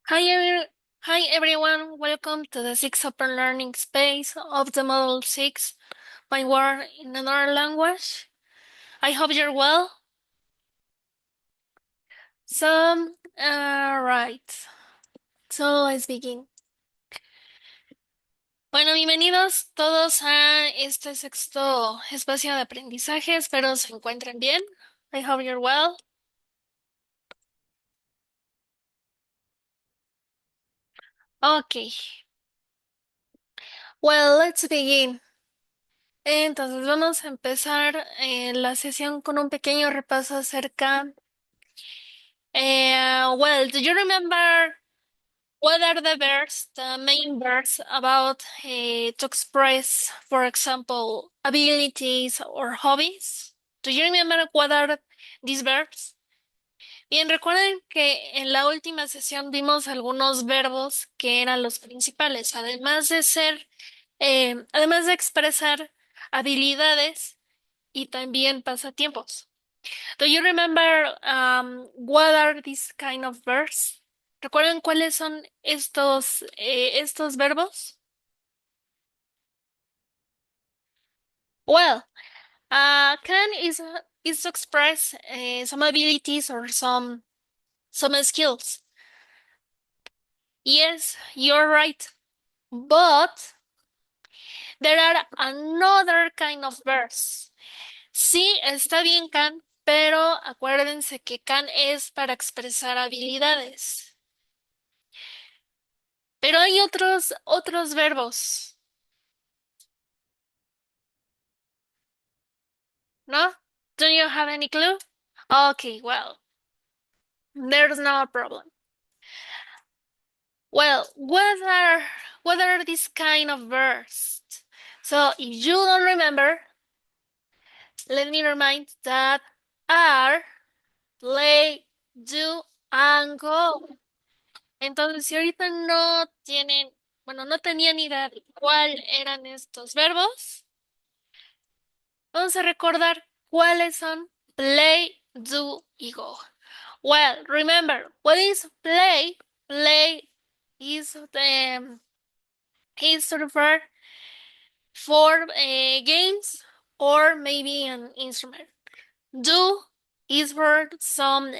Hi, hi everyone. Welcome to the sixth open learning space of the Model 6 by word in another language. I hope you're well. Right. So let's begin. Bueno, bienvenidos todos a este sexto espacio de aprendizaje. Espero se encuentren bien. I hope you're well. Okay. Well, let's begin. Entonces vamos a empezar la sesión con un pequeño repaso acerca. Do you remember what are the verbs, the main verbs about to express, for example, abilities or hobbies? Do you remember what are these verbs? Bien, recuerden que en la última sesión vimos algunos verbos que eran los principales, además de expresar habilidades y también pasatiempos. Do you remember what are these kind of verbs? ¿Recuerdan cuáles son estos verbos? Well, can is to express some abilities or some skills. Yes, you're right. But there are another kind of verbs. Sí, está bien can, pero acuérdense que can es para expresar habilidades. Pero hay otros verbos, ¿no? Do you have any clue? Okay, well, there's no problem. Well, what are these kind of verbs? So if you don't remember, let me remind that are, play, do, and go. Entonces, si ahorita no tenían idea de cuál eran estos verbos, vamos a recordar cuáles son play, do y go. Well, remember, what is play? Play is to refer for games or maybe an instrument. Do is for some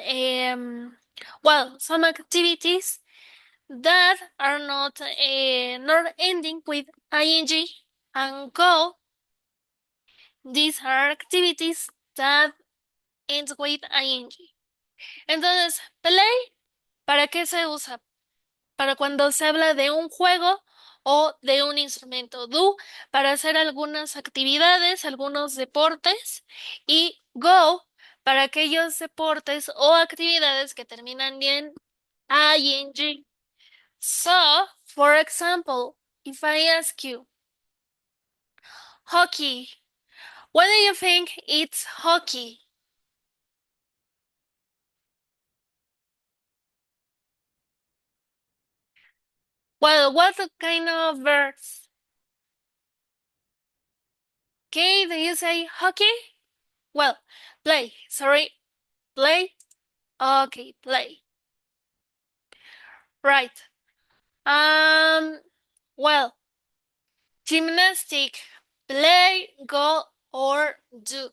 activities that are not ending with ing, and go. These are activities that end with ing. Entonces, play, ¿para qué se usa? Para cuando se habla de un juego o de un instrumento. Do, para hacer algunas actividades, algunos deportes. Y go, para aquellos deportes o actividades que terminan en ing. So, for example, if I ask you, hockey, what do you think it's hockey? Well, what kind of verbs? Okay, do you say hockey? Well, play, sorry, play. Okay, play. Right. Um, well, gymnastic, play, go, or do.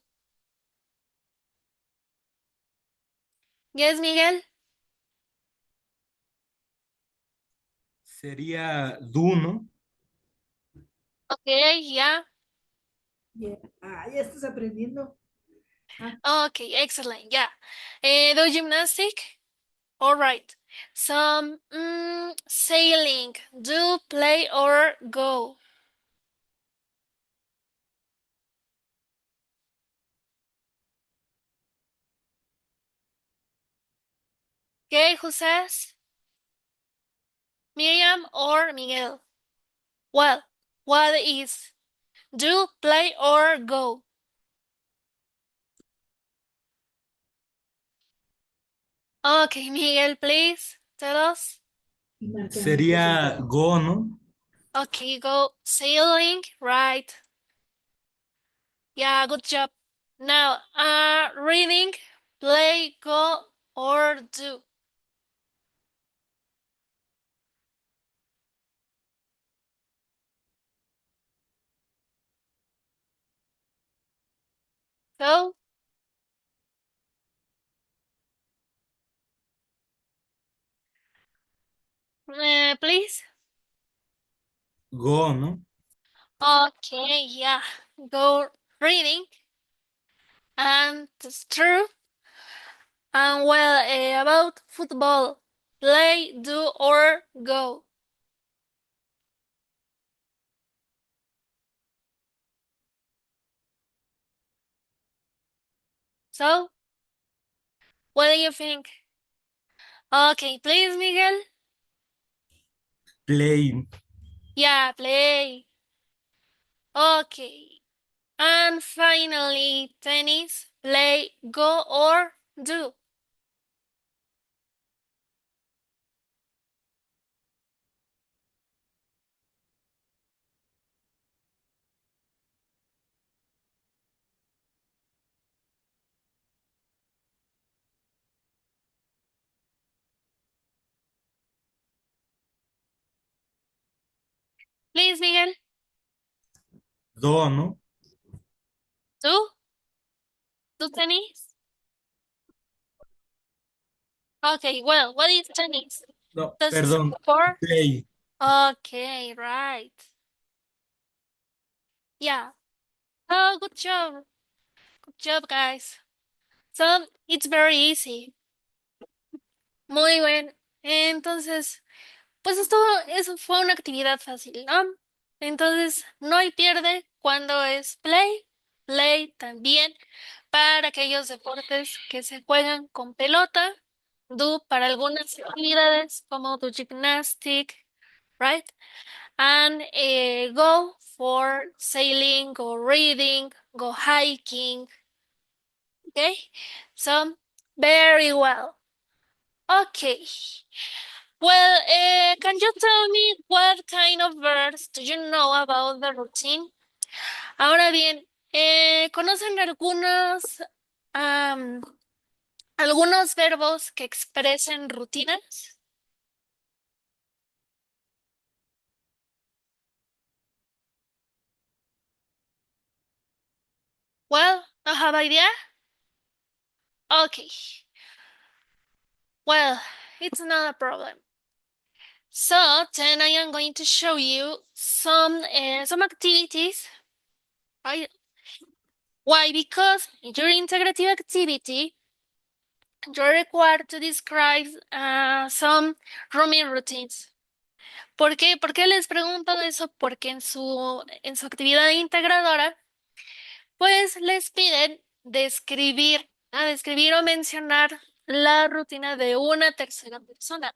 Yes, Miguel? Sería do, ¿no? Okay, yeah. Yeah. Ah, ya estás aprendiendo. Ah, Okay, excellent, yeah. Do gymnastic? All right. Some sailing, do, play, or go. Okay, who says? Miriam or Miguel? Well, what is do, play, or go? Okay, Miguel, please tell us. y marcamos los Sería centavos. go, ¿no? Okay, go sailing, right? Yeah, good job. Now, reading, play, go, or do. So, please. Go, ¿no? Okay, yeah. Go reading. And it's true. And well, about football, play, do, or go. So, what do you think? Okay, please, Miguel. Play. Yeah, play. Okay. And finally, tennis, play, go, or do. Please, Miguel. Do, ¿no? Do? Do tennis? Okay, well, what is tennis? No, Does it perdón. sport? Play. Okay, right. Yeah. Oh, good job. Good job, guys. So, it's very easy. Muy bien. Entonces, pues esto eso fue una actividad fácil, ¿no? Entonces, no hay pierde cuando es play. Play también para aquellos deportes que se juegan con pelota. Do para algunas actividades como do gymnastic, right? And go for sailing, go reading, go hiking. Okay, so very well. Okay. Well, can you tell me what kind of verbs do you know about the routine? Ahora bien, ¿conocen am, algunos verbos que expresen rutinas? Well, no have idea? Okay. Well, it's not a problem. So then I am going to show you some activities. Right? Why? Because during integrative activity, you're required to describe some rooming routines. ¿Por qué? ¿Por qué les pregunto eso? Porque en su actividad integradora, pues les piden describir o mencionar la rutina de una tercera persona.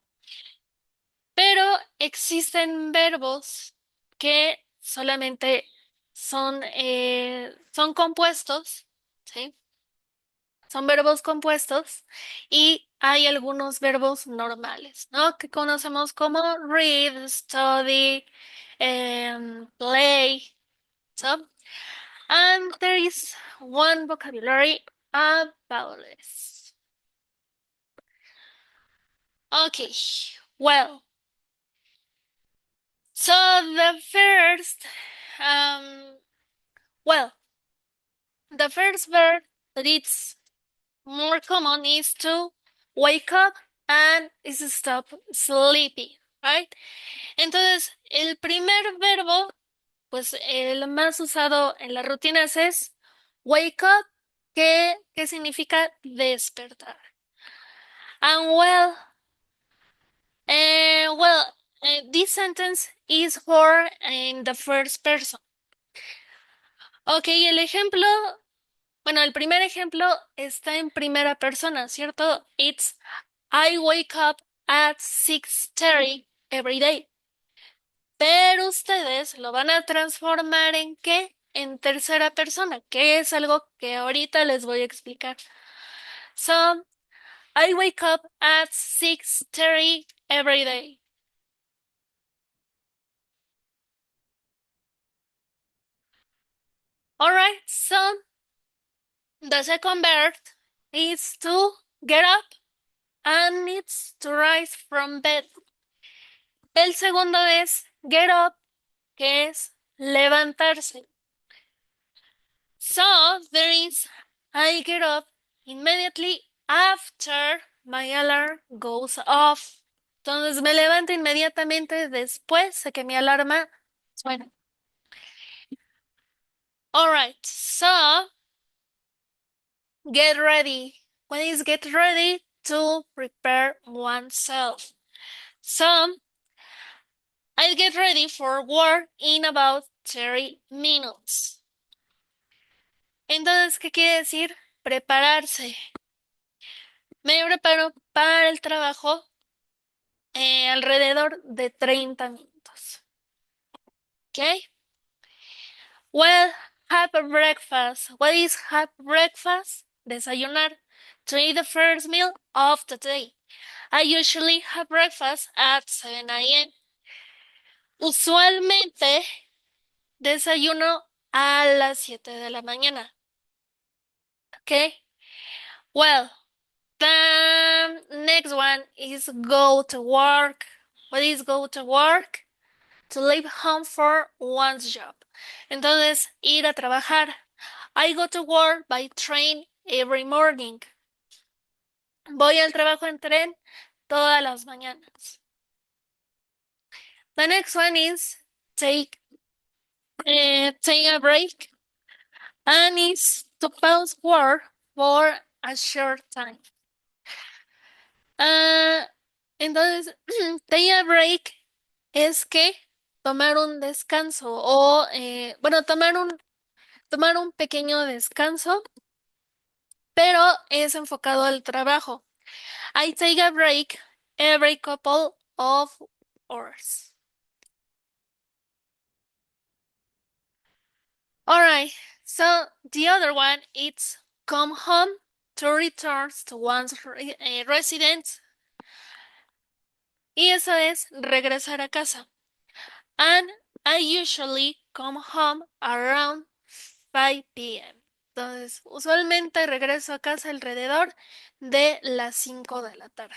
Pero existen verbos que solamente son compuestos, ¿sí? Son verbos compuestos y hay algunos verbos normales, ¿no? Que conocemos como read, study, play. So, and there is one vocabulary about this. Okay, well, so the um, well, the first verb that it's more common is to wake up and is stop sleeping, right? Entonces, el primer verbo, pues el más usado en las rutinas es wake up, que significa despertar. And this sentence is for in the first person. Ok, el primer ejemplo está en primera persona, ¿cierto? It's I wake up at 6:30 every day. Pero ustedes lo van a transformar ¿en qué? En tercera persona, que es algo que ahorita les voy a explicar. So, I wake up at 6:30 every day. Alright, so the second verb is to get up and it's to rise from bed. El segundo es get up, que es levantarse. So there is I get up immediately after my alarm goes off. Entonces me levanto inmediatamente después de que mi alarma suene. Alright, so get ready. What is get ready? To prepare oneself. So I'll get ready for work in about 30 minutes. Entonces, ¿qué quiere decir? Prepararse. Me preparo para el trabajo alrededor de 30 minutos. ¿Ok? Well, have a breakfast. What is have breakfast? Desayunar. To eat the first meal of the day. I usually have breakfast at 7 a.m. Usualmente desayuno a las 7 de la mañana. ¿Ok? Well, the next one is go to work. What is go to work? To leave home for one's job. Entonces, ir a trabajar. I go to work by train every morning. Voy al trabajo en tren todas las mañanas. The next one is take a break, and is to pause work for a short time. Entonces, take a break es que tomar un descanso o, bueno, tomar un pequeño descanso, pero es enfocado al trabajo. I take a break every couple of hours. Alright, so the other one is come home to return to one's residence. Y eso es regresar a casa. And I usually come home around 5 p.m. Entonces, usualmente regreso a casa alrededor de las 5 de la tarde.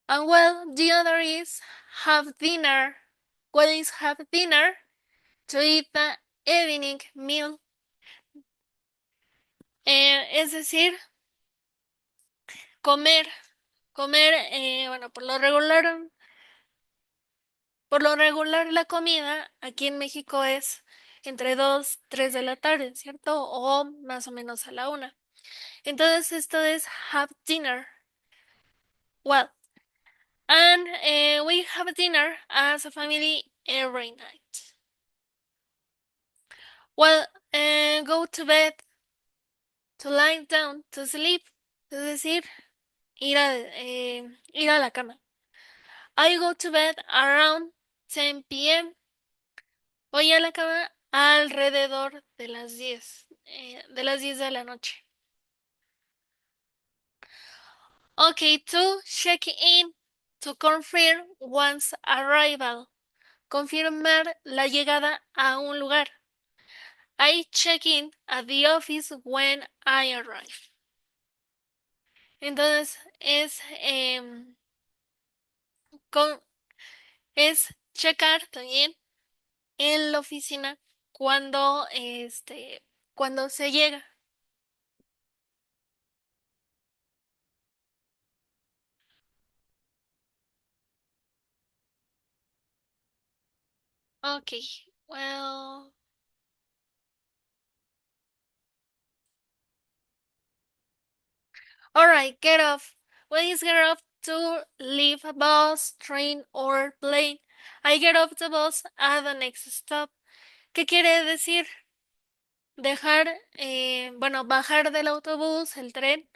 And well, the other is have dinner. What is have dinner? To eat the evening meal. Es decir, comer. Comer, bueno, por lo regular la comida aquí en México es entre 2, 3 de la tarde, ¿cierto? O más o menos a la 1. Entonces esto es have dinner. Well, and we have dinner as a family every night. Well, go to bed, to lie down, to sleep, es decir, ir a la cama. I go to bed around 10 p.m. Voy a la cama alrededor de las 10, de la noche. Okay, to check in, to confirm one's arrival. Confirmar la llegada a un lugar. I check in at the office when I arrive. Entonces es checar también en la oficina cuando cuando se llega. Okay, well, alright, get off. What is get off? To leave a bus, train or plane. I get off the bus at the next stop. ¿Qué quiere decir? Dejar, bueno, bajar del autobús, el tren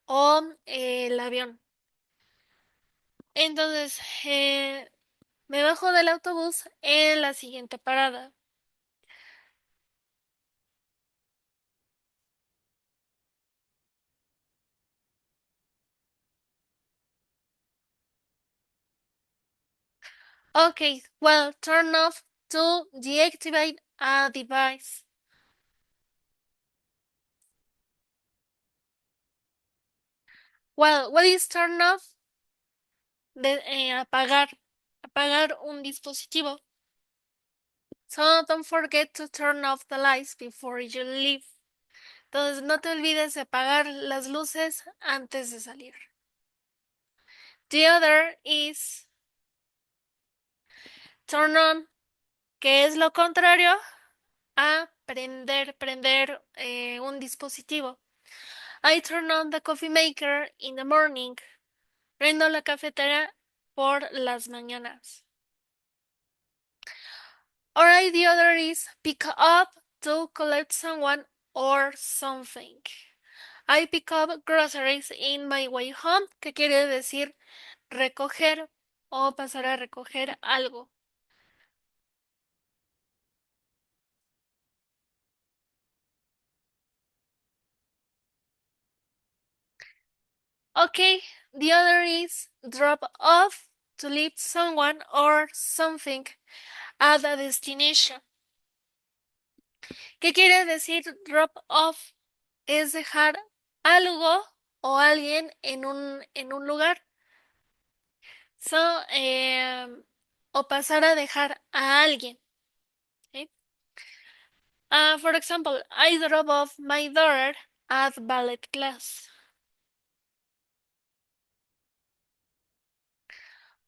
o el avión. Entonces, me bajo del autobús en la siguiente parada. Okay, well, turn off to deactivate a device. Well, what is turn off? Apagar un dispositivo. So don't forget to turn off the lights before you leave. Entonces no te olvides de apagar las luces antes de salir. The other is turn on, que es lo contrario a prender un dispositivo. I turn on the coffee maker in the morning. Prendo la cafetera por las mañanas. Alright, the other is pick up to collect someone or something. I pick up groceries in my way home, que quiere decir recoger o pasar a recoger algo. Okay, the other is drop off, to leave someone or something at a destination. ¿Qué quiere decir drop off? Es dejar algo o alguien en un lugar. So, o pasar a dejar a alguien. ¿Sí? For example, I drop off my daughter at ballet class.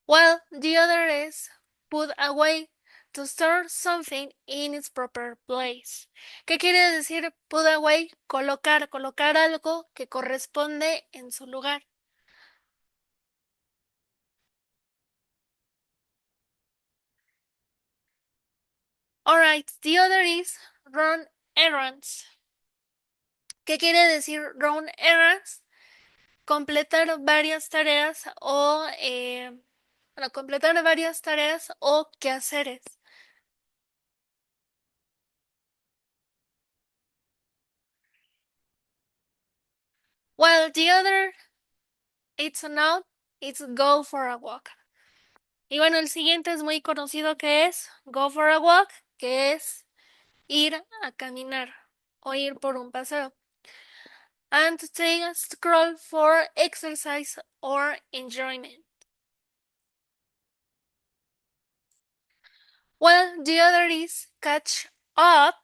Well, the other is put away, to store something in its proper place. ¿Qué quiere decir put away? Colocar algo que corresponde en su lugar. Alright, the other is run errands. ¿Qué quiere decir run errands? Completar varias tareas completar varias tareas o quehaceres. Well, the other, it's a noun, it's go for a walk. Y bueno, el siguiente es muy conocido, que es go for a walk, que es ir a caminar o ir por un paseo. And to take a stroll for exercise or enjoyment. Well, the other is catch up.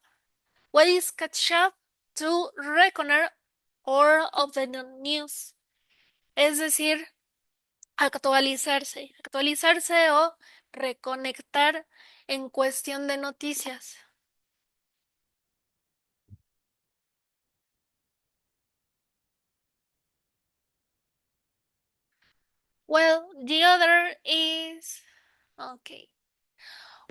What is catch up? To reckon or of the news. Es decir, actualizarse o reconectar en cuestión de noticias. Well, the other is okay.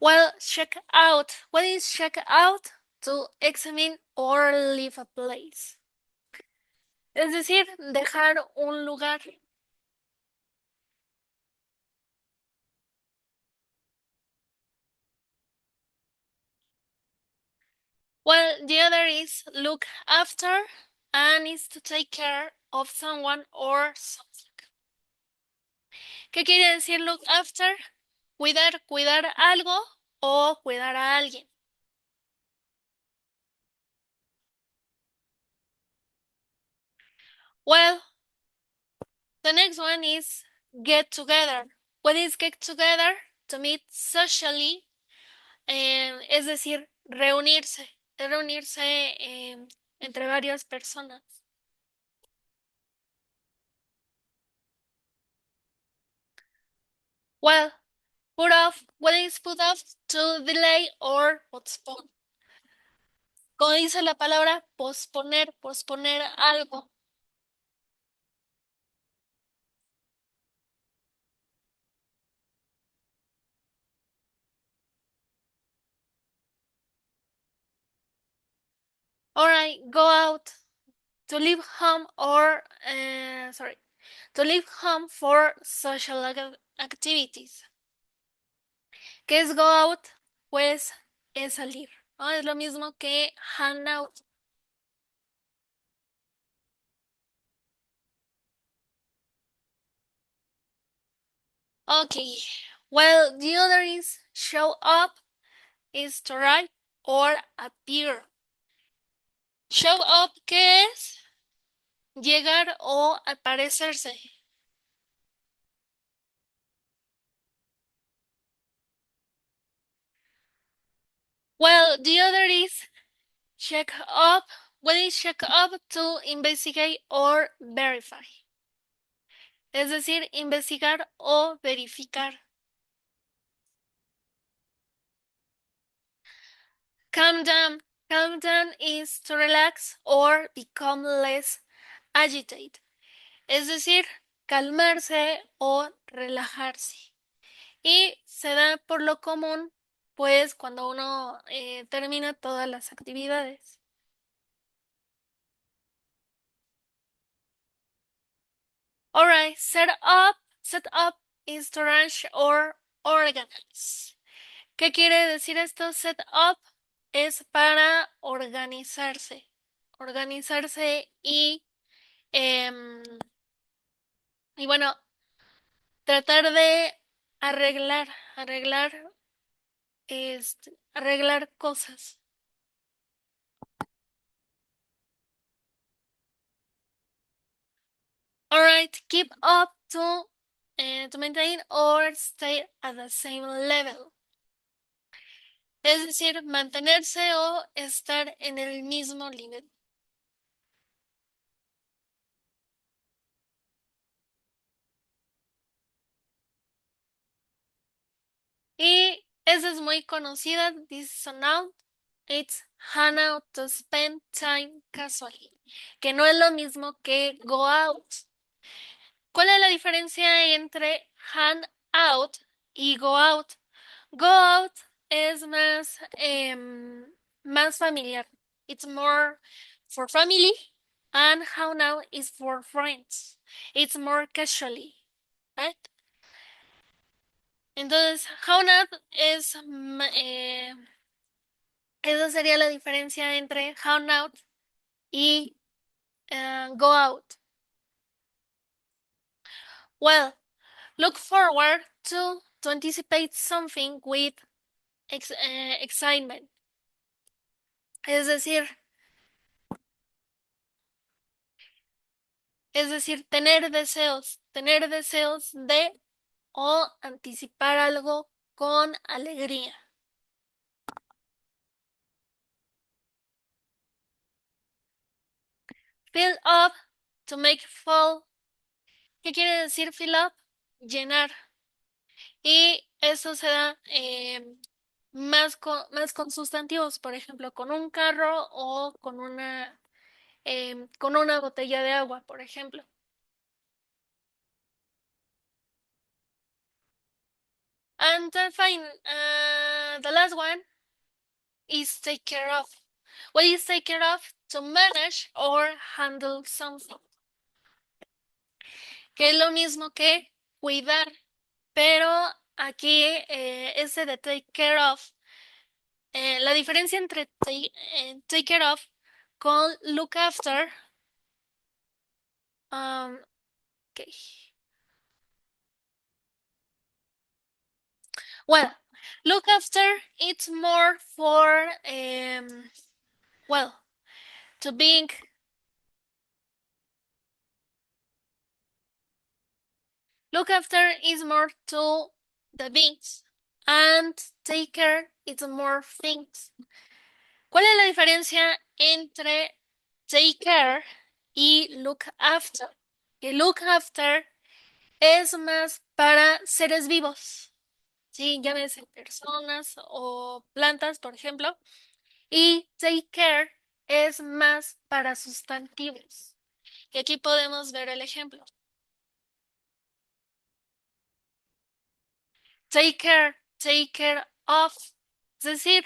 Well, check out. What is check out? To examine or leave a place. Es decir, dejar un lugar. Well, the other is look after, and is to take care of someone or something. ¿Qué quiere decir look after? Cuidar algo o cuidar a alguien. Well, the next one is get together. What is get together? To meet socially, es decir, reunirse entre varias personas. Well, put off. What is put off? To delay or postpone. Como dice la palabra, posponer algo. Alright, go out. To leave home or, to leave home for social activities. ¿Qué es go out? Pues es salir, ¿no? Es lo mismo que hang out. Okay, well, the other is show up, is to arrive or appear. Show up, ¿qué es? Llegar o aparecerse. Well, the other is check up. What is check up? To investigate or verify. Es decir, investigar o verificar. Calm down. Calm down is to relax or become less agitated. Es decir, calmarse o relajarse. Y se da por lo común, pues, cuando uno termina todas las actividades. Alright, set up. Set up is to arrange or organize. ¿Qué quiere decir esto? Set up es para organizarse. Organizarse y bueno, tratar de arreglar cosas. Alright, keep up to maintain or stay at the same level. Es decir, mantenerse o estar en el mismo nivel. Y esa es muy conocida. This is a noun. It's hang out to spend time casually. Que no es lo mismo que go out. ¿Cuál es la diferencia entre hang out y go out? Go out es más familiar. It's more for family. And hang out is for friends. It's more casually. Right? Entonces, hang out es esa sería la diferencia entre hang out y go out. Well, look forward to anticipate something with excitement. Es decir, tener deseos de o anticipar algo con alegría. Fill up, to make full. ¿Qué quiere decir fill up? Llenar. Y eso se da más con sustantivos, por ejemplo, con un carro o con una botella de agua, por ejemplo. And then the last one is take care of. What is take care of? To manage or handle something. Que es lo mismo que cuidar, pero aquí ese de take care of, la diferencia entre take care of con look after, okay. Well, look after, it's more for to being look after is more to the beings and take care is more things. ¿Cuál es la diferencia entre take care y look after? Que look after es más para seres vivos, ¿sí? Llámese personas o plantas, por ejemplo. Y take care es más para sustantivos. Y aquí podemos ver el ejemplo. Take care of, es decir,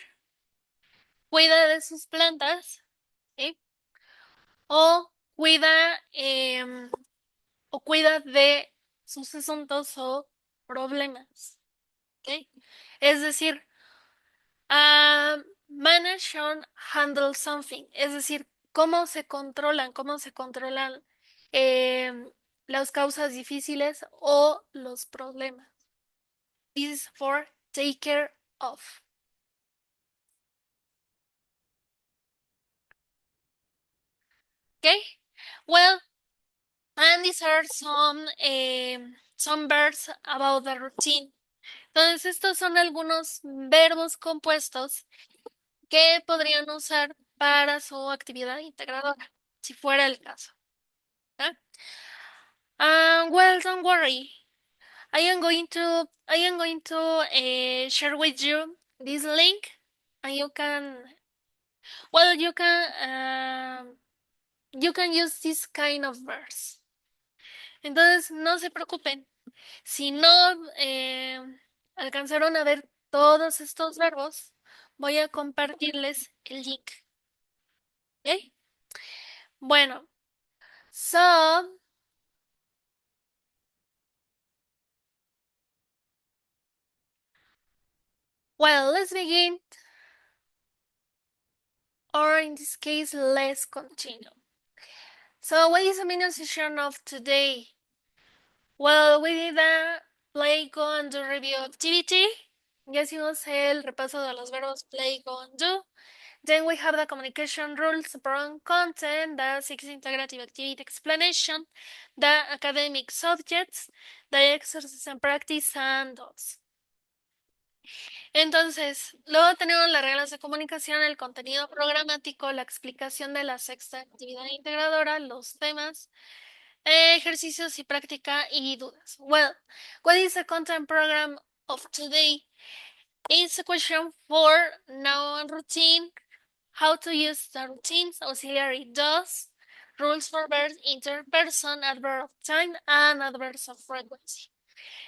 cuida de sus plantas, ¿sí? O cuida de sus asuntos o problemas, ¿ok? Es decir, manage or handle something, es decir, cómo se controlan las causas difíciles o los problemas. This is for take care of. Okay, well, and these are some verbs about the routine. Entonces, estos son algunos verbos compuestos que podrían usar para su actividad integradora, si fuera el caso. Well, don't worry. I am going to share with you this link, and you can you can use this kind of verbs. Entonces, no se preocupen. Si no alcanzaron a ver todos estos verbos, voy a compartirles el link. ¿Ok? Bueno, so well, let's begin. Or in this case, let's continue. So, what is the main session of today? Well, we did a play, go, and do review activity. Ya hicimos el repaso de los verbos play, go, and do. Then we have the communication rules, program content, the six integrative activity explanation, the academic subjects, the exercise and practice, and those. Entonces, luego tenemos las reglas de comunicación, el contenido programático, la explicación de la sexta actividad integradora, los temas, ejercicios y práctica y dudas. Well, what is the content program of today? It's a question for noun routine, how to use the routines, auxiliary does, rules for verbs, interperson, adverb of time, and adverbs of frequency.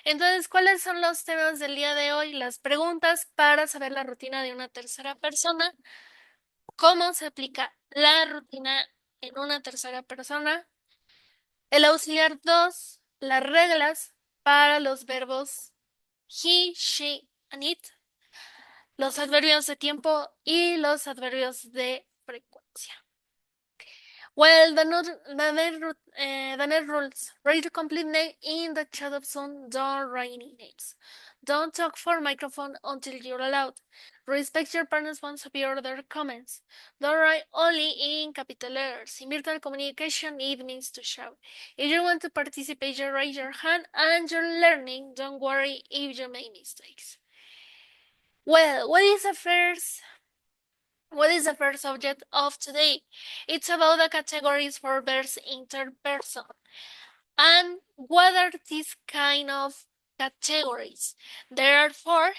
Entonces, ¿cuáles son los temas del día de hoy? Las preguntas para saber la rutina de una tercera persona, cómo se aplica la rutina en una tercera persona, el auxiliar 2, las reglas para los verbos he, she, and it, los adverbios de tiempo y los adverbios de frecuencia. Well, the net rules. Read the complete name in the chat option. Don't write any names. Don't talk for microphone until you're allowed. Respect your partners once appear their comments. Don't write only in capital letters. In virtual communication, it means to shout. If you want to participate, you raise your hand and you're learning. Don't worry if you make mistakes. Well, what is the first subject of today? It's about the categories for verbs interperson. And what are these kind of categories? There are 4,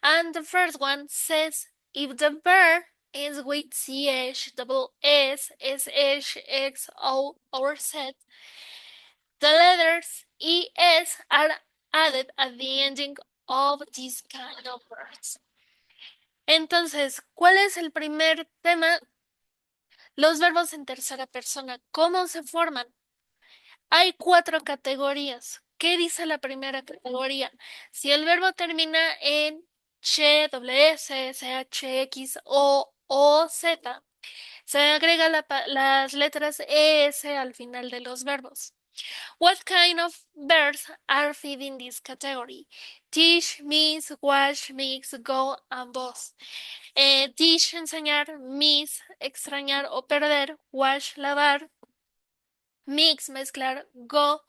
and the first one says if the verb ends with ch, double s, sh, x, o, or z, the letters es are added at the ending of these kind of words. Entonces, ¿cuál es el primer tema? Los verbos en tercera persona, ¿cómo se forman? Hay 4 categorías. ¿Qué dice la primera categoría? Si el verbo termina en ch, doble s, sh, x, o, z, se agrega las letras es al final de los verbos. What kind of verbs are fit in this category? Teach, miss, wash, mix, go, and both. Teach, enseñar, miss, extrañar o perder, wash, lavar, mix, mezclar, go,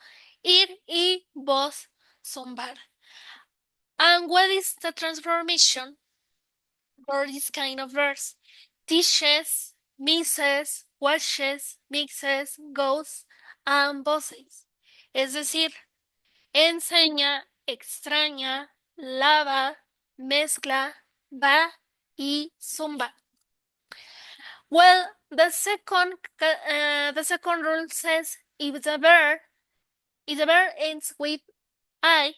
ir y both, zumbar. And what is the transformation for this kind of verbs? Teaches, misses, washes, mixes, goes, and bosses. Es decir, enseña, extraña, lava, mezcla, va y zumba. Well, the second rule says if the verb ends with y,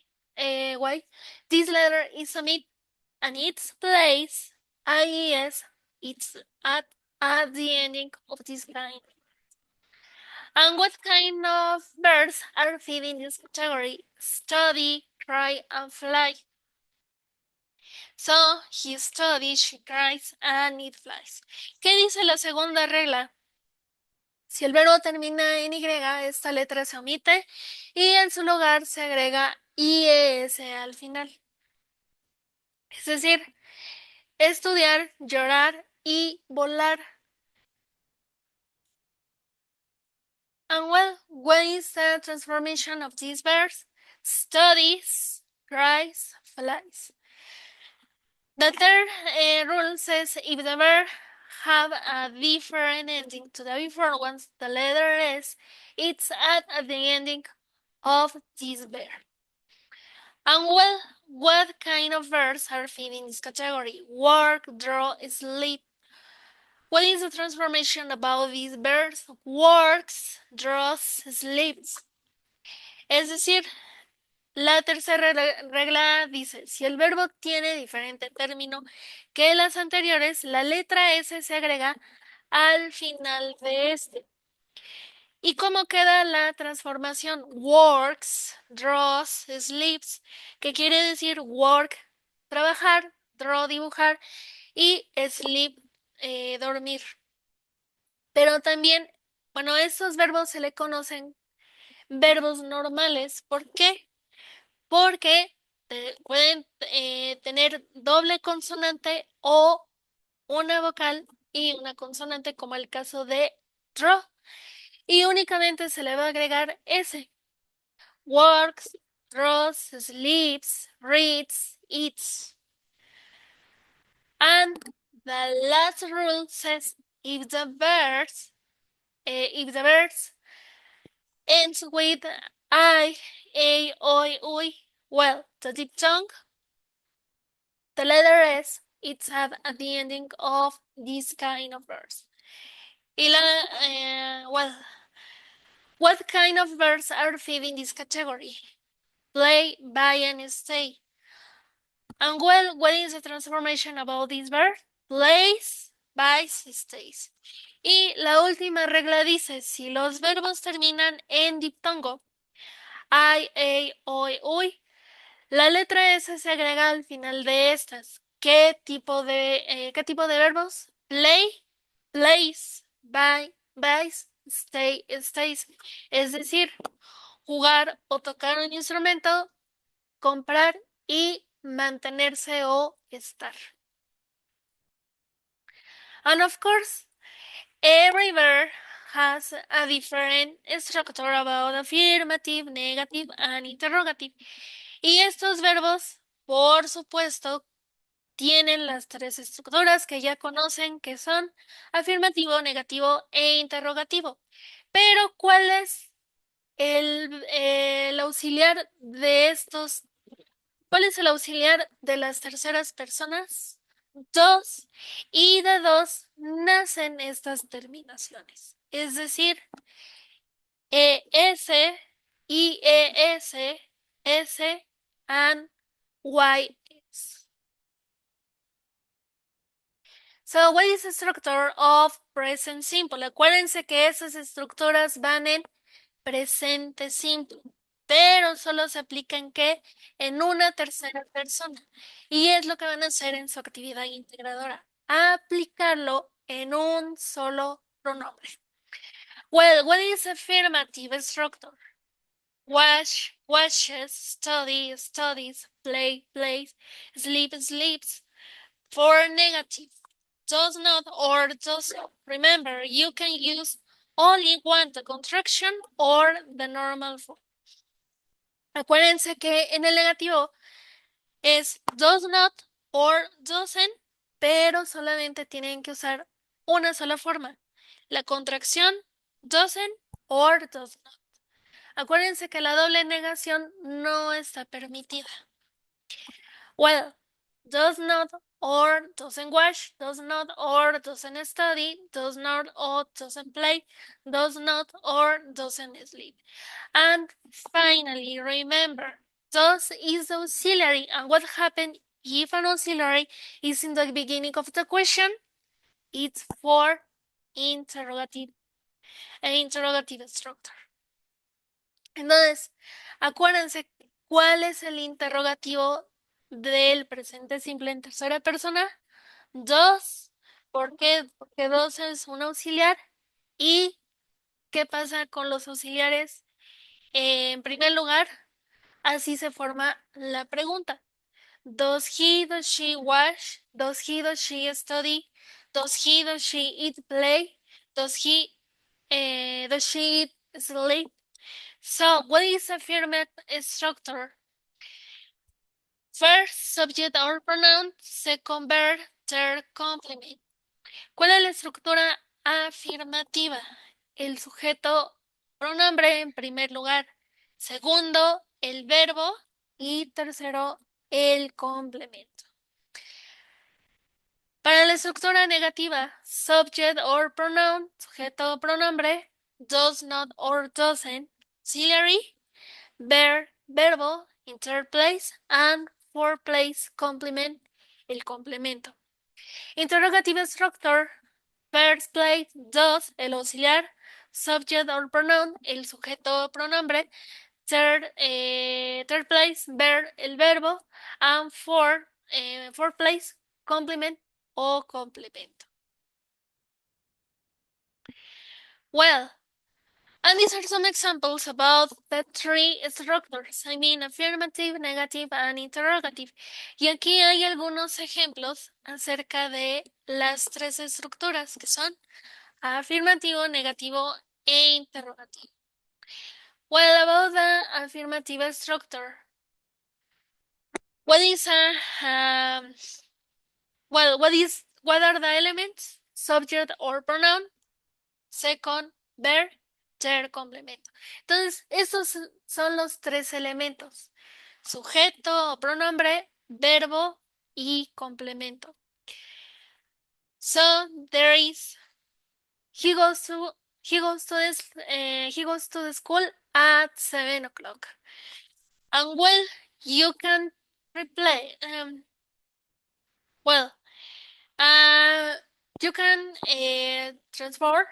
this letter is omitted and its place ies. It's at the ending of this line. And what kind of birds are fit in this category? Study, cry, and fly. So, he studies, she cries, and it flies. ¿Qué dice la segunda regla? Si el verbo termina en Y, esta letra se omite y en su lugar se agrega IES al final. Es decir, estudiar, llorar y volar. And well, what is the transformation of these verbs? Studies, cries, flies. The third rule says if the verb have a different ending to the before ones, the letter S, it's at the ending of this verb. And well, what kind of verbs are fitting this category? Work, draw, sleep. What is the transformation about these verbs? Works, draws, sleeps. Es decir, la tercera regla dice, si el verbo tiene diferente término que las anteriores, la letra S se agrega al final de este. ¿Y cómo queda la transformación? Works, draws, sleeps, que quiere decir work, trabajar, draw, dibujar, y sleep, dormir. Pero también, bueno, estos verbos se le conocen verbos normales. ¿Por qué? Porque pueden tener doble consonante o una vocal y una consonante, como el caso de draw, y únicamente se le va a agregar S. Works, draws, sleeps, reads, eats. And the last rule says if the verbs ends with I, A, oi, ui, well, the diphthong, the letter S, it's at the ending of this kind of verbs. Well, what kind of verbs are fitting this category? Play, buy, and stay. And well, what is the transformation about this verb? Plays, buys, stays. Y la última regla dice, si los verbos terminan en diptongo, I, A, oi, ui, la letra S se agrega al final de estas. ¿Qué tipo de verbos? Play, plays, buy, buys, stay, stays. Es decir, jugar o tocar un instrumento, comprar y mantenerse o estar. And of course, every verb has a different structure about affirmative, negative, and interrogative. Y estos verbos, por supuesto, tienen las tres estructuras que ya conocen, que son afirmativo, negativo e interrogativo. Pero, ¿cuál es el auxiliar de estos? ¿Cuál es el auxiliar de las terceras personas? Dos. Y de dos nacen estas terminaciones. Es decir, ES, IES, S, and YS. So, what is the structure of present simple? Acuérdense que esas estructuras van en presente simple, pero solo se aplica en qué? En una tercera persona. Y es lo que van a hacer en su actividad integradora, aplicarlo en un solo pronombre. Well, what is affirmative structure? Watch, watches, study, studies, play, plays, sleep, sleeps. For negative, does not or does not. Remember, you can use only one, the contraction or the normal form. Acuérdense que en el negativo es does not or doesn't, pero solamente tienen que usar una sola forma. La contracción doesn't or does not. Acuérdense que la doble negación no está permitida. Well, does not or doesn't watch, does not or doesn't study, does not or doesn't play, does not or doesn't sleep. And finally, remember, does is auxiliary. And what happens if an auxiliary is in the beginning of the question? It's for interrogative, an interrogative structure. Entonces, acuérdense cuál es el interrogativo del presente simple en tercera persona. Dos. ¿Por qué? Porque dos es un auxiliar. ¿Y qué pasa con los auxiliares? En primer lugar, así se forma la pregunta. Does he, does she wash? Does he, does she study? Does he, does she eat, play? Does he, does she eat, sleep? So, what is affirmative structure? First, subject or pronoun. Second, verb. Third, complement. ¿Cuál es la estructura afirmativa? El sujeto pronombre en primer lugar, segundo el verbo y tercero el complemento. Para la estructura negativa, subject or pronoun, sujeto o pronombre, does not or doesn't, auxiliary, verbo, in third place, and fourth place, complement, el complemento. Interrogative structure, first place, does, el auxiliar, subject or pronoun, el sujeto o pronombre, third place, el verbo, and fourth place, complement o complemento. Well, and these are some examples about the three structures, I mean affirmative, negative, and interrogative. Y aquí hay algunos ejemplos acerca de las tres estructuras que son afirmativo, negativo e interrogativo. Well, about the affirmative structure, what are the elements? Subject or pronoun, second, verb, third, complemento. Entonces, estos son los tres elementos: sujeto o pronombre, verbo y complemento. So there is he goes to the school at 7 o'clock. And well, you can replay. Well, you can transform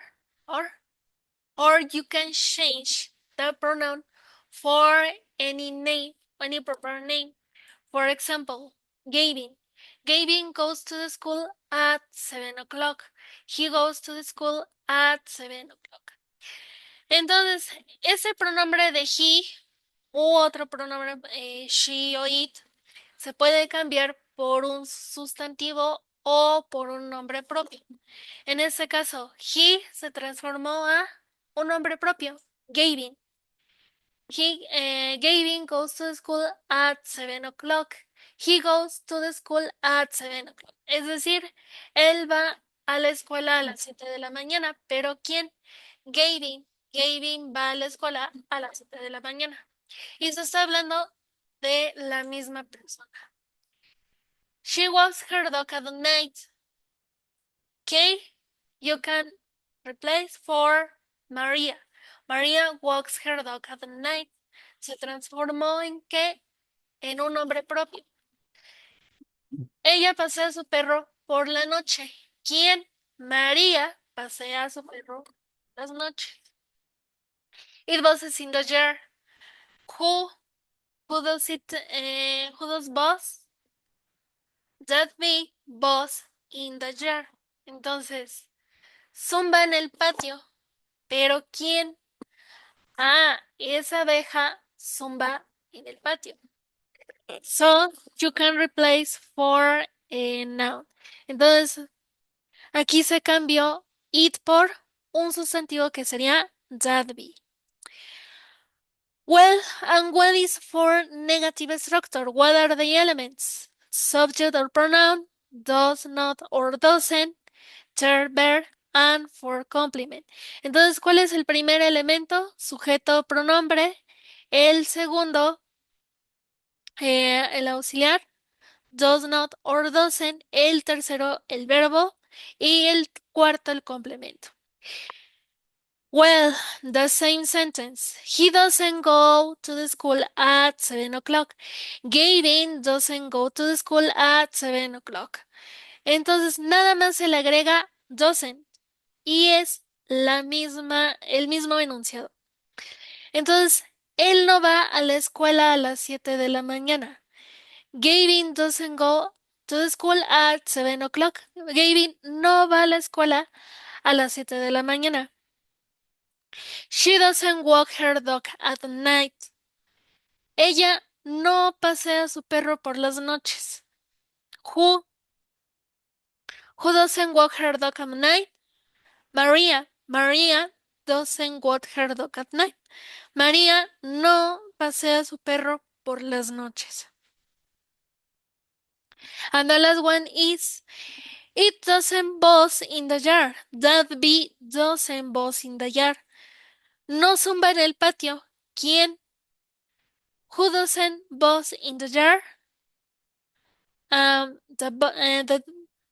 or you can change the pronoun for any name, any proper name. For example, Gavin. Gavin goes to the school at 7 o'clock. He goes to the school at 7 o'clock. Entonces, ese pronombre de he u otro pronombre she o it se puede cambiar por un sustantivo o por un nombre propio. En este caso, he se transformó a un nombre propio, Gavin. Gavin goes to the school at 7 o'clock. He goes to the school at 7 o'clock. Es decir, él va a la escuela a las 7 de la mañana. ¿Pero quién? Gavin. Gavin va a la escuela a las 7 de la mañana. Y se está hablando de la misma persona. She walks her dog at night. Okay, you can replace for Maria. Maria walks her dog at night. Se transformó en qué? En un nombre propio. Ella pasea a su perro por la noche. ¿Quién? María pasea a su perro por las noches. It was in the jar. Who does boss? That be boss in the jar. Entonces, zumba en el patio. ¿Pero quién? Ah, esa abeja zumba en el patio. So, you can replace for a noun. Entonces, aquí se cambió it por un sustantivo que sería that be. Well, and what is for negative structure? What are the elements? Subject or pronoun, does not or doesn't, third verb, and for complement. Entonces, ¿cuál es el primer elemento? Sujeto o pronombre. El segundo, el auxiliar, does not or doesn't. El tercero, el verbo. Y el cuarto, el complemento. Well, the same sentence. He doesn't go to the school at 7 o'clock. Gavin doesn't go to the school at 7 o'clock. Entonces, nada más se le agrega doesn't y es el mismo enunciado. Entonces, él no va a la escuela a las 7 de la mañana. Gavin doesn't go to the school at 7 o'clock. Gavin no va a la escuela a las 7 de la mañana. She doesn't walk her dog at night. Ella no pasea a su perro por las noches. Who doesn't walk her dog at night? Maria. Maria doesn't walk her dog at night. María no pasea a su perro por las noches. And the last one is It doesn't buzz in the yard. That bee doesn't buzz in the yard. No zumba en el patio. ¿Quién? Who doesn't buzz in the yard? The,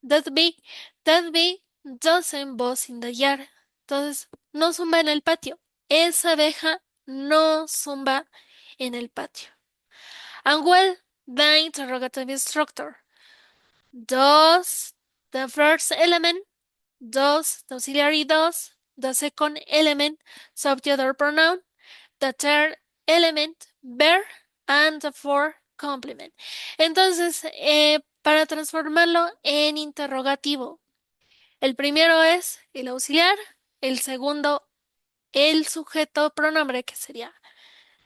that bee, that bee doesn't buzz in the yard. Entonces, no zumba en el patio. Esa abeja no zumba en el patio. And well, the interrogative structure. Does the first element, does, the auxiliary does, the second element, subject or pronoun, the third element, verb, and the fourth complement. Entonces, para transformarlo en interrogativo, el primero es el auxiliar, el segundo, el sujeto pronombre, que sería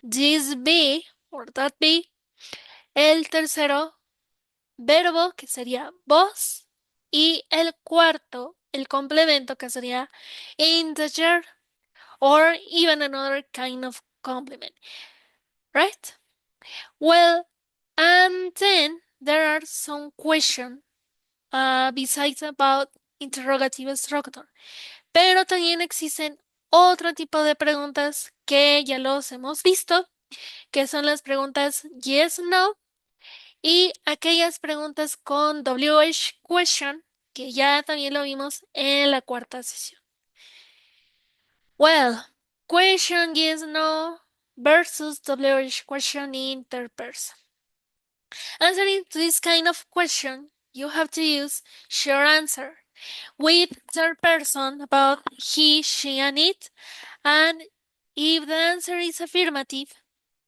this be or that be, el tercero, verbo, que sería vos, y el cuarto, el complemento, que sería integer, or even another kind of complement, right? Well, and then there are some questions besides about interrogative structure, pero también existen otro tipo de preguntas que ya los hemos visto, que son las preguntas yes, no, y aquellas preguntas con WH question, que ya también lo vimos en la cuarta sesión. Well, question yes, no versus WH question in third person. Answering to this kind of question, you have to use sure answer with third person about he, she, and it. And if the answer is affirmative,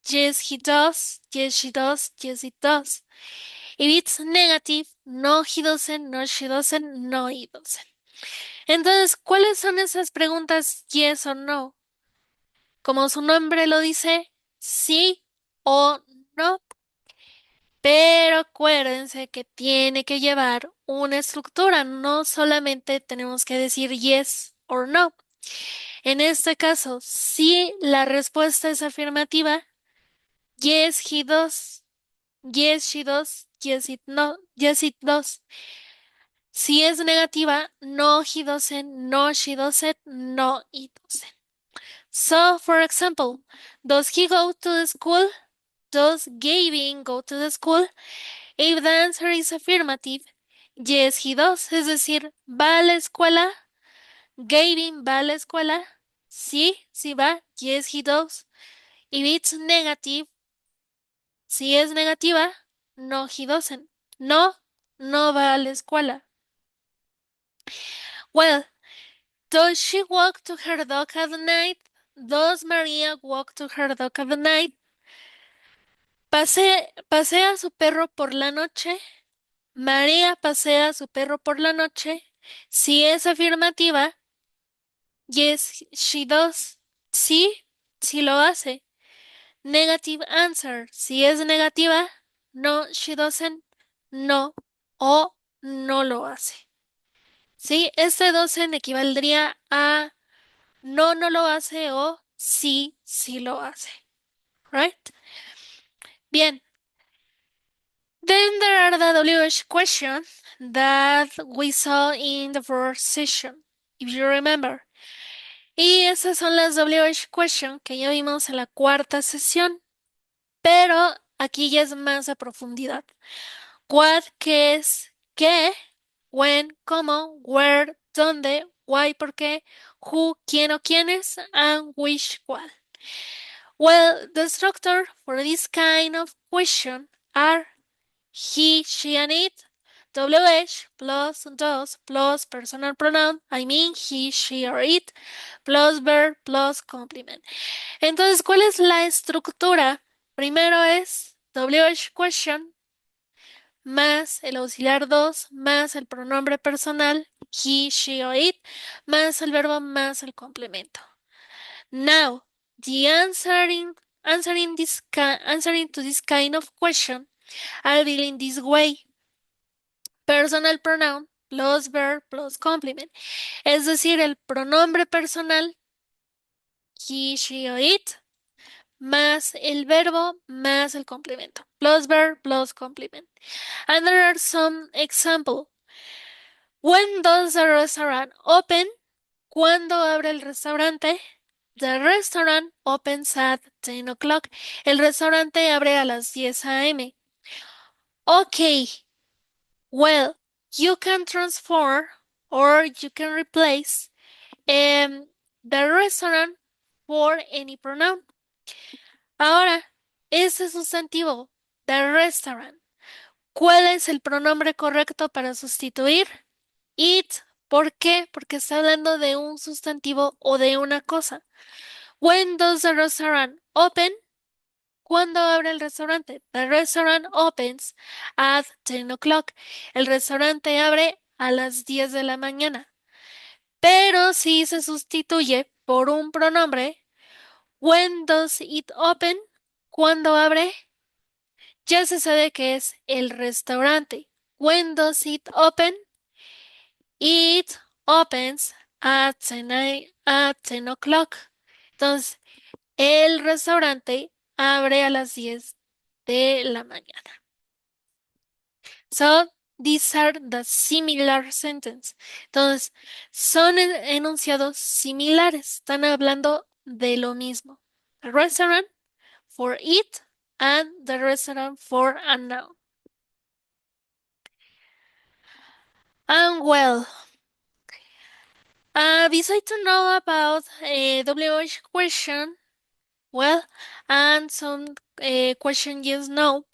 yes, he does, yes, she does, yes, it does. If it's negative, no, he doesn't, no, she doesn't, no, he doesn't. Entonces, ¿cuáles son esas preguntas yes o no? Como su nombre lo dice, sí o no. Pero acuérdense que tiene que llevar una estructura, no solamente tenemos que decir yes or no. En este caso, si la respuesta es afirmativa, yes, he does, yes, she does, yes, it no, yes, it does. Si es negativa, no, he doesn't, no, she doesn't, no, it doesn't. So, for example, does he go to the school? Does Gavin go to the school? If the answer is affirmative, yes, he does. Es decir, ¿va a la escuela? Gavin va a la escuela. Sí, sí va. Yes, he does. If it's negative, si es negativa, no, he doesn't. No, no va a la escuela. Well, does she walk to her dog at night? Does Maria walk to her dog at night? ¿Pasea a su perro por la noche? María pasea a su perro por la noche. Si es afirmativa, yes, she does. Sí, sí lo hace. Negative answer. Si es negativa, no, she doesn't. No o no lo hace. Sí, este doesn't equivaldría a no, no lo hace o sí, sí lo hace. Right? Bien. Then there are the WH questions that we saw in the first session, if you remember. Y esas son las WH questions que ya vimos en la cuarta sesión, pero aquí ya es más a profundidad. What, qué es, qué, when, cómo, where, dónde, why, por qué, who, quién o quiénes, and which, cuál. Well, the structure for this kind of question are he, she, and it, WH plus does plus personal pronoun, I mean he, she, or it, plus verb plus complement. Entonces, ¿cuál es la estructura? Primero es WH question más el auxiliar dos más el pronombre personal he, she, or it más el verbo más el complemento. Now, the answering to this kind of question are built in this way. Personal pronoun plus verb plus complement. Es decir, el pronombre personal he, she or it más el verbo más el complemento. Plus verb plus complement. And there are some examples. When does the restaurant open? ¿Cuándo abre el restaurante? The restaurant opens at 10 o'clock. El restaurante abre a las 10 a.m. Okay, well, you can transform or you can replace the restaurant for any pronoun. Ahora, ese sustantivo, the restaurant, ¿cuál es el pronombre correcto para sustituir? It. ¿Por qué? Porque está hablando de un sustantivo o de una cosa. When does the restaurant open? ¿Cuándo abre el restaurante? The restaurant opens at 10 o'clock. El restaurante abre a las 10 de la mañana. Pero si se sustituye por un pronombre, when does it open? ¿Cuándo abre? Ya se sabe que es el restaurante. When does it open? It opens at 10 o'clock. Entonces, el restaurante abre a las 10 de la mañana. So, these are the similar sentences. Entonces, son enunciados similares. Están hablando de lo mismo. The restaurant for it and the restaurant for a noun. And well, besides to know about a WH question, well, and some question yes no,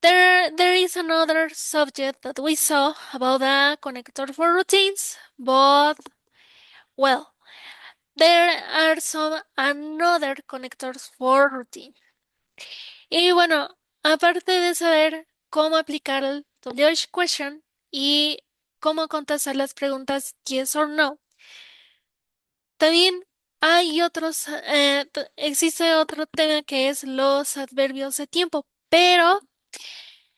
there is another subject that we saw about a connector for routines, but well, there are some another connectors for routine. Y bueno, aparte de saber cómo aplicar el WH question y cómo contestar las preguntas yes or no, también hay otros, existe otro tema que es los adverbios de tiempo, pero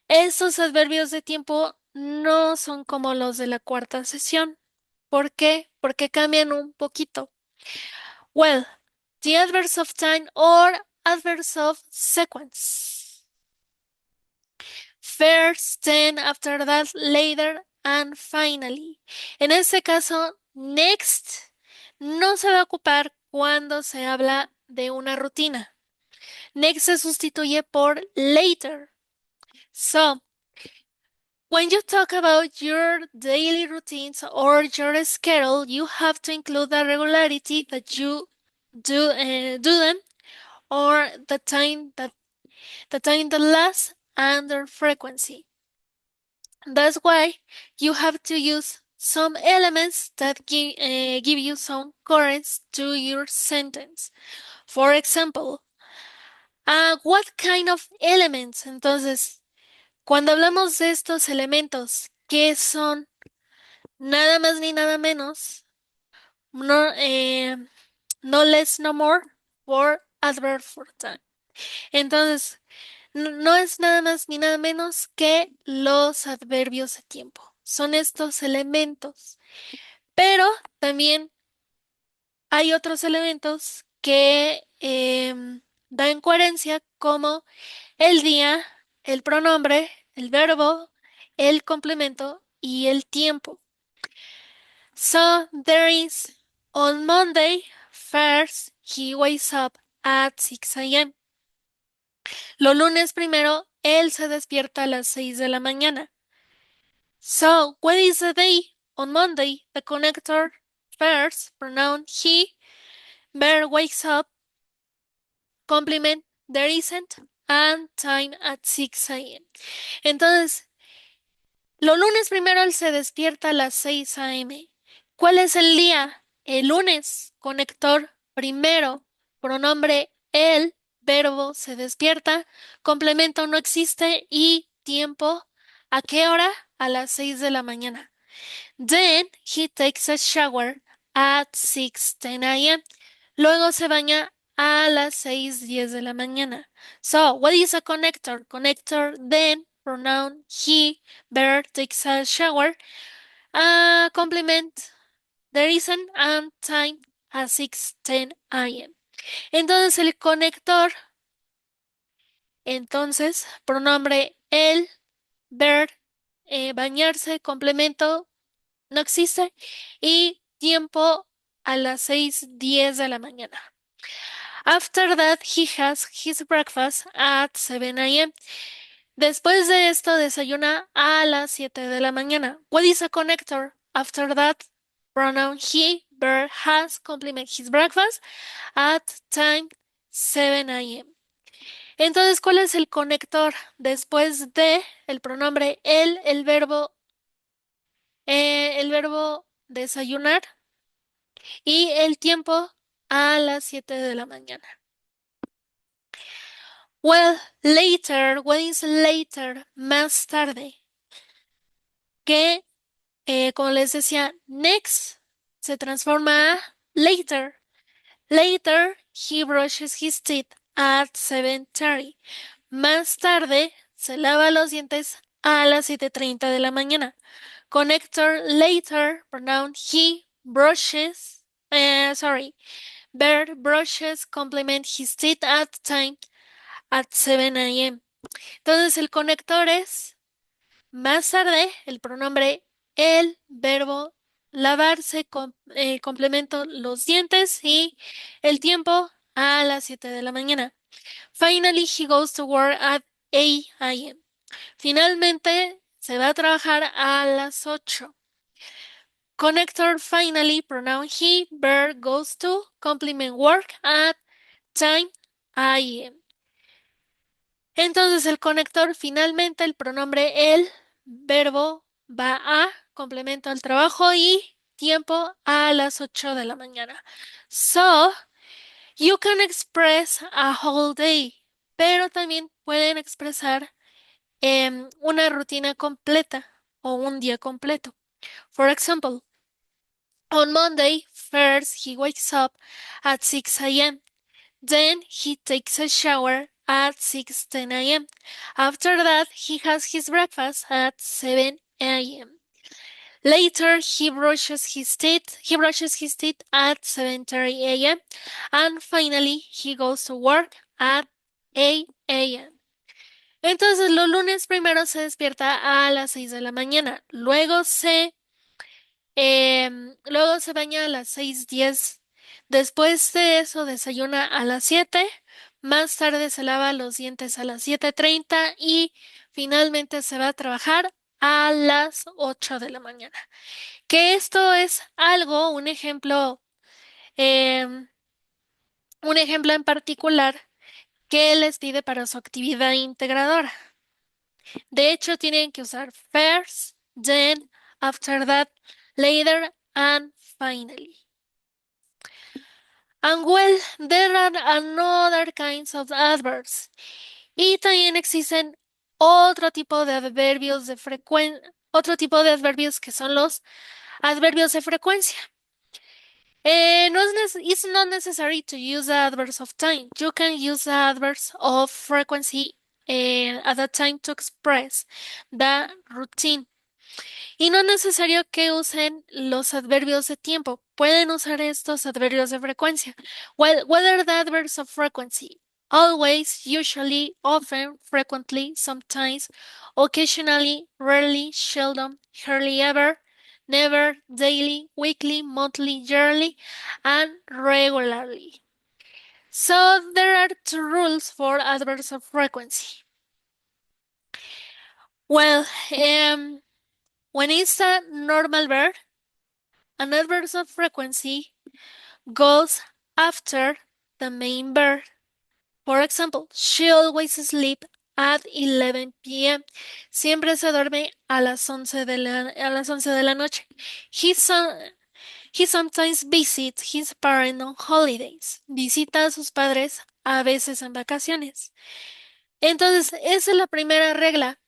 esos adverbios de tiempo no son como los de la cuarta sesión. ¿Por qué? Porque cambian un poquito. Well, the adverbs of time or adverbs of sequence. First, then, after that, later, and finally. En este caso, next no se va a ocupar cuando se habla de una rutina. Next se sustituye por later. So, when you talk about your daily routines or your schedule, you have to include the regularity that you do them or the time that lasts and their frequency. That's why you have to use some elements that give you some coherence to your sentence. For example, what kind of elements? Entonces, cuando hablamos de estos elementos, que son nada más ni nada menos, no, no less, no more, for adverb for time. Entonces, no es nada más ni nada menos que los adverbios de tiempo. Son estos elementos. Pero también hay otros elementos que dan coherencia como el día, el pronombre, el verbo, el complemento y el tiempo. So there is on Monday, first he wakes up at 6 a.m. Los lunes primero, él se despierta a las 6 de la mañana. So, what is the day? On Monday, the connector first, pronoun he, verb wakes up, complement there isn't, and time at 6 a.m. Entonces, los lunes primero él se despierta a las 6 a.m. ¿Cuál es el día? El lunes, conector primero, pronombre él, verbo se despierta, complemento no existe y tiempo, ¿a qué hora? A las 6 de la mañana. Then he takes a shower at 6:10 a.m. Luego se baña a las 6:10 de la mañana. So, what is a connector? Connector, then, pronoun he, verb takes a shower, complement, there isn't, and time at 6:10 a.m. Entonces el conector, entonces, pronombre él, verb bañarse, complemento, no existe. Y tiempo a las 6:10 de la mañana. After that, he has his breakfast at 7 a.m. Después de esto, desayuna a las 7 de la mañana. What is a connector? After that, pronoun he, verb has, complement his breakfast at time 7 a.m. Entonces, ¿cuál es el conector? Después de el pronombre el verbo desayunar y el tiempo a las 7 de la mañana. Well, later, what is later? Más tarde. Que, como les decía, next se transforma a later. Later, he brushes his teeth at 7:30. Más tarde, se lava los dientes a las 7:30 de la mañana. Connector later, pronoun he brushes, Bert brushes complement his teeth at 7 a.m. Entonces el conector es más tarde, el pronombre el, verbo lavarse, complemento los dientes y el tiempo a las 7 de la mañana. Finally, he goes to work at 8 a.m. Finalmente, se va a trabajar a las 8. Connector finally, pronoun he, verb goes to, complement work at time a.m. Entonces el conector finalmente, el pronombre el, verbo va a, complemento al trabajo y tiempo a las 8 de la mañana. So, you can express a whole day, pero también pueden expresar una rutina completa o un día completo. For example, on Monday, first he wakes up at 6 a.m. Then he takes a shower at 6:10 a.m. After that, he has his breakfast at 7 a.m. Later, he brushes his teeth at 7:30 a.m. And finally, he goes to work at 8 a.m. Entonces, los lunes primero se despierta a las 6 de la mañana. Luego se baña a las 6:10. Después de eso desayuna a las 7. Más tarde se lava los dientes a las 7:30 y finalmente se va a trabajar a las 8 de la mañana. Que esto es em, un ejemplo en particular que les pide para su actividad integradora. De hecho, tienen que usar first, then, after that, later, and finally. And well, there are another kinds of adverbs. Y también existen otro tipo de adverbios que son los adverbios de frecuencia. It's not necessary to use the adverbs of time. You can use the adverbs of frequency at that time to express the routine. Y no es necesario que usen los adverbios de tiempo. Pueden usar estos adverbios de frecuencia. Well, what are the adverbs of frequency? Always, usually, often, frequently, sometimes, occasionally, rarely, seldom, hardly ever, never, daily, weekly, monthly, yearly, and regularly. So there are two rules for adverbs of frequency. Well, when it's a normal verb, an adverb of frequency goes after the main verb. For example, she always sleeps at 11 p.m. Siempre se duerme a las 11 de la noche. He sometimes visits his parents on holidays. Visita a sus padres a veces en vacaciones. Entonces, esa es la primera regla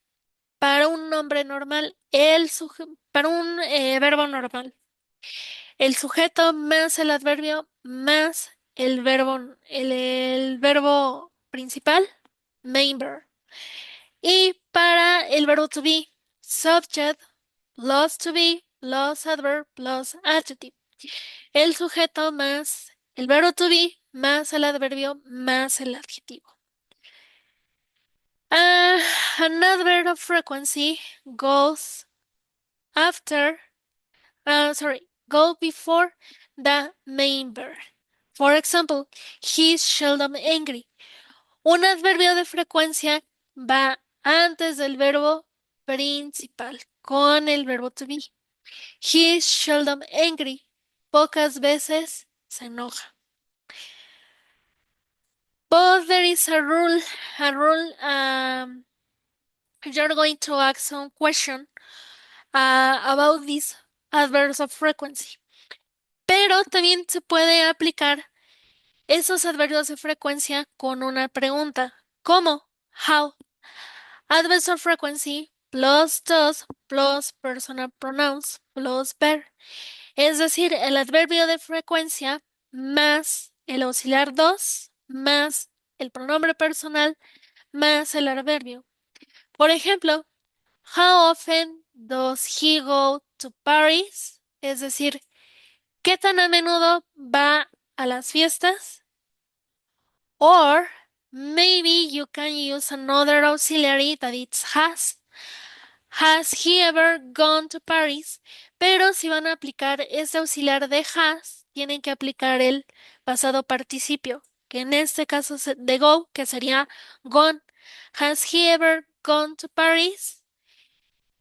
para un nombre normal, para un verbo normal. El sujeto más el adverbio más el verbo principal, main verb. Y para el verbo to be, subject plus to be plus adverb plus adjective. El sujeto más el verbo to be más el adverbio más el adjetivo. An adverb of frequency goes after, go before the main verb. For example, he's seldom angry. Un adverbio de frecuencia va antes del verbo principal con el verbo to be. He is seldom angry. Pocas veces se enoja. But there is a rule, you're going to ask some question about these adverbs of frequency. Pero también se puede aplicar esos adverbios de frecuencia con una pregunta. ¿Cómo? How? Adverbs of frequency plus does plus personal pronouns plus verb. Es decir, el adverbio de frecuencia más el auxiliar dos más el pronombre personal más el adverbio. Por ejemplo, how often does he go to Paris? Es decir, ¿qué tan a menudo va a las fiestas? Or maybe you can use another auxiliary that it's has. Has he ever gone to Paris? Pero si van a aplicar ese auxiliar de has, tienen que aplicar el pasado participio, que en este caso es de go, que sería gone. Has he ever gone to Paris?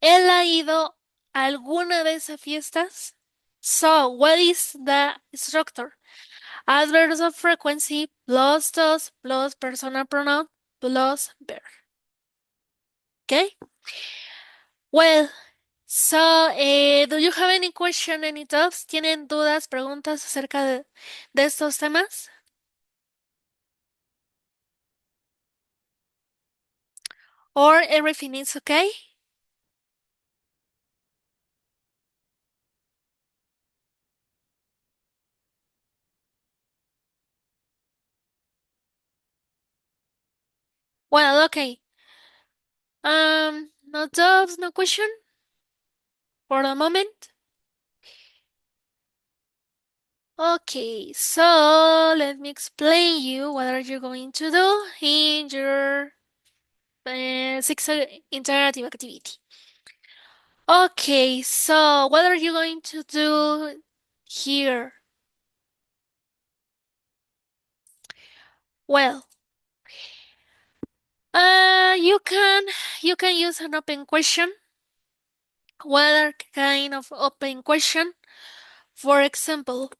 ¿Él ha ido alguna vez a fiestas? So, what is the structure? Adverbs of frequency plus does plus personal pronoun plus verb. Okay? Well, so, do you have any question, any doubts? ¿Tienen dudas, preguntas acerca de estos temas? Or everything is okay? Well, okay. No doubts, no question for the moment. Okay, so let me explain you what are you going to do in your sixth interactive activity. Okay, so what are you going to do here? Well, you can use an open question. What are kind of open question? For example,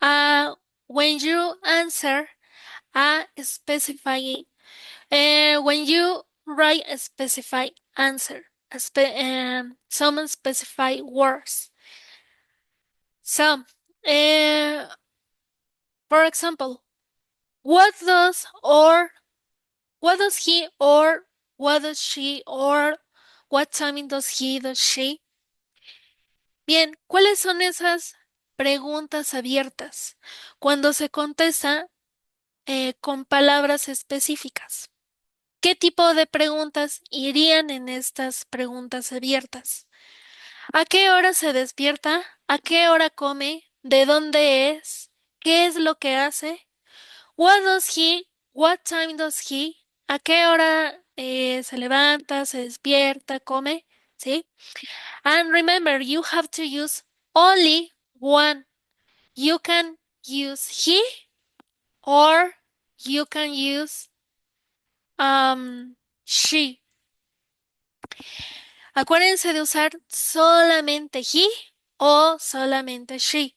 when you answer a specify, when you write a specified answer, some specified words. So, for example, what does he or what does she or what time does he, does she? Bien, ¿cuáles son esas preguntas abiertas cuando se contesta con palabras específicas? ¿Qué tipo de preguntas irían en estas preguntas abiertas? ¿A qué hora se despierta? ¿A qué hora come? ¿De dónde es? ¿Qué es lo que hace? What does he? What time does he? ¿A qué hora se levanta, se despierta, come? ¿Sí? And remember, you have to use only one. You can use he or you can use she. Acuérdense de usar solamente he o solamente she.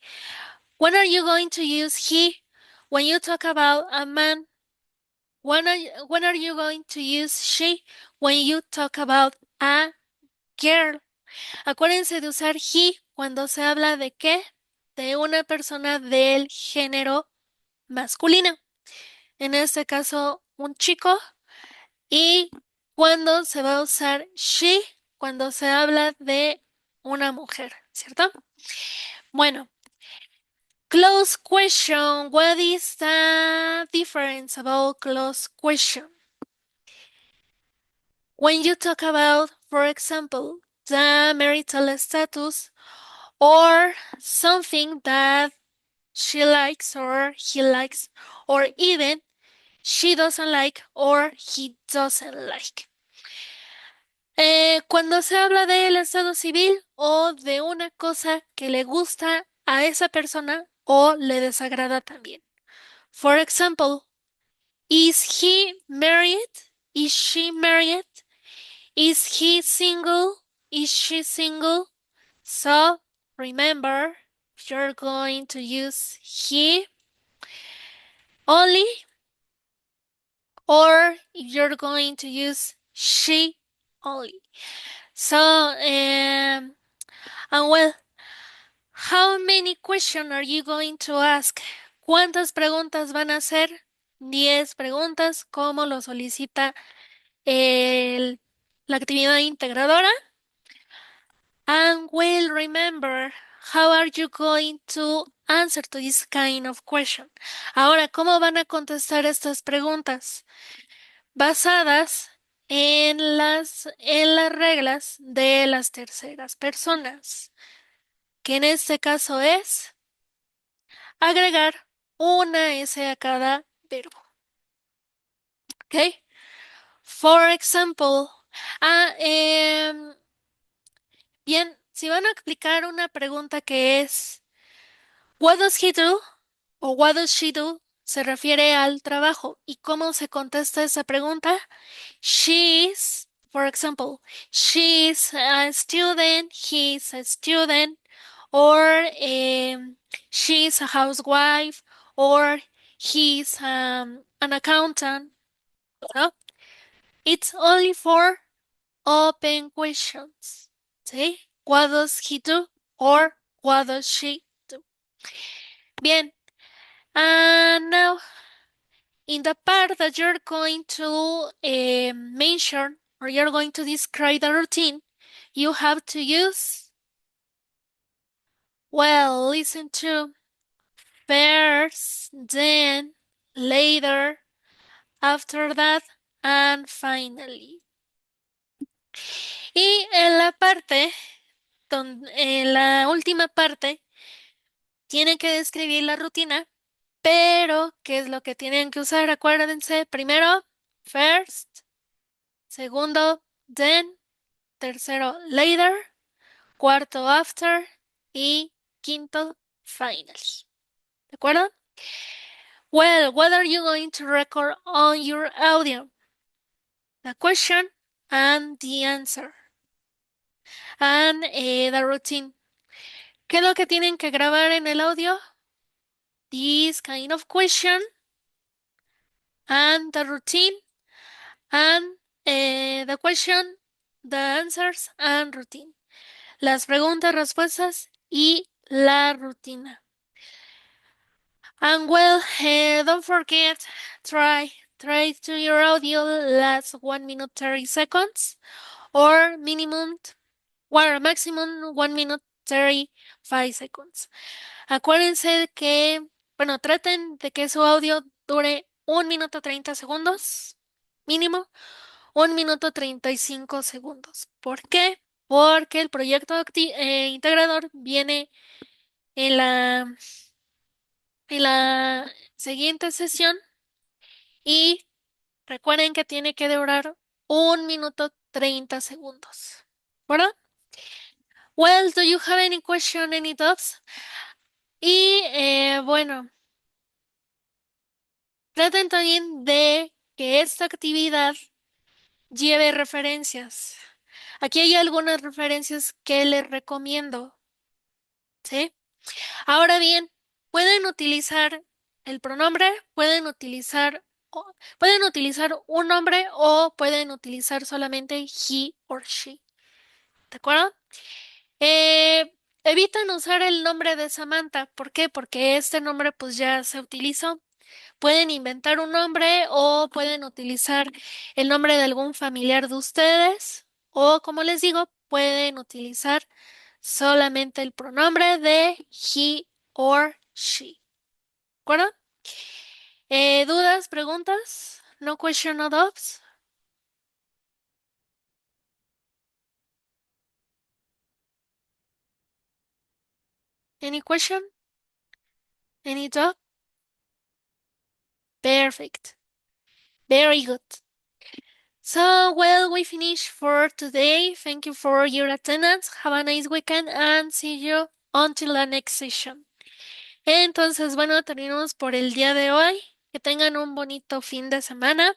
When are you going to use he? When you talk about a man. When are you going to use she? When you talk about a girl. Acuérdense de usar he cuando se habla de qué? De una persona del género masculino. En este caso, un chico. Y cuando se va a usar she cuando se habla de una mujer, ¿cierto? Bueno, close question. What is the difference about close question? When you talk about, for example, the marital status or something that she likes or he likes, or even she doesn't like or he doesn't like. Cuando se habla del estado civil o de una cosa que le gusta a esa persona o le desagrada también. For example, is he married? Is she married? Is he single? Is she single? So remember, you're going to use he only, or you're going to use she only. So, and well, how many questions are you going to ask? ¿Cuántas preguntas van a hacer? 10 preguntas, como lo solicita la actividad integradora. And well, remember, how are you going to answer to this kind of question? Ahora, ¿cómo van a contestar estas preguntas? Basadas en las reglas de las terceras personas, que en este caso es agregar una S a cada verbo. ¿Ok? For example, bien, si van a aplicar una pregunta que es What does he do? O what does she do? Se refiere al trabajo. ¿Y cómo se contesta esa pregunta? She is, for example, she is a student, he is a student, or she is a housewife, or he is an accountant. ¿No? It's only for open questions. ¿Sí? What does he do? Or what does she do? Bien. And now, in the part that you're going to mention or you're going to describe the routine, you have to use, well, listen to first, then, later, after that, and finally. Y en la parte, en la última parte, tienen que describir la rutina, pero ¿qué es lo que tienen que usar? Acuérdense, primero, first, segundo, then, tercero, later, cuarto, after y quinto, finally. ¿De acuerdo? Well, what are you going to record on your audio? The question and the answer. And the routine. ¿Qué es lo que tienen que grabar en el audio? This kind of question and the routine and the question, the answers and routine. Las preguntas, respuestas y la rutina. And well, don't forget, try to your audio last 1 minute 30 seconds or maximum 1 minute 35 seconds. Acuérdense que, bueno, traten de que su audio dure 1 minuto 30 segundos, mínimo 1 minuto 35 segundos. ¿Por qué? Porque el proyecto integrador viene en la siguiente sesión y recuerden que tiene que durar 1 minuto 30 segundos. ¿Verdad? Well, do you have any question, any doubts? Y bueno, traten también de que esta actividad lleve referencias. Aquí hay algunas referencias que les recomiendo. ¿Sí? Ahora bien, pueden utilizar el pronombre, pueden utilizar un nombre o pueden utilizar solamente he or she. ¿De acuerdo? Evitan usar el nombre de Samantha. ¿Por qué? Porque este nombre pues ya se utilizó. Pueden inventar un nombre o pueden utilizar el nombre de algún familiar de ustedes o, como les digo, pueden utilizar solamente el pronombre de he or she. ¿De acuerdo? ¿Dudas, preguntas? No question, no doubts. Any question? Any doubt? Perfect. Very good. So, well, we finished for today. Thank you for your attendance. Have a nice weekend and see you until the next session. Entonces, bueno, terminamos por el día de hoy. Que tengan un bonito fin de semana.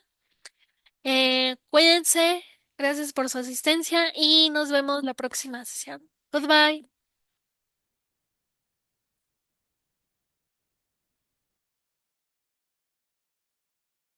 Cuídense. Gracias por su asistencia y nos vemos la próxima sesión. Goodbye.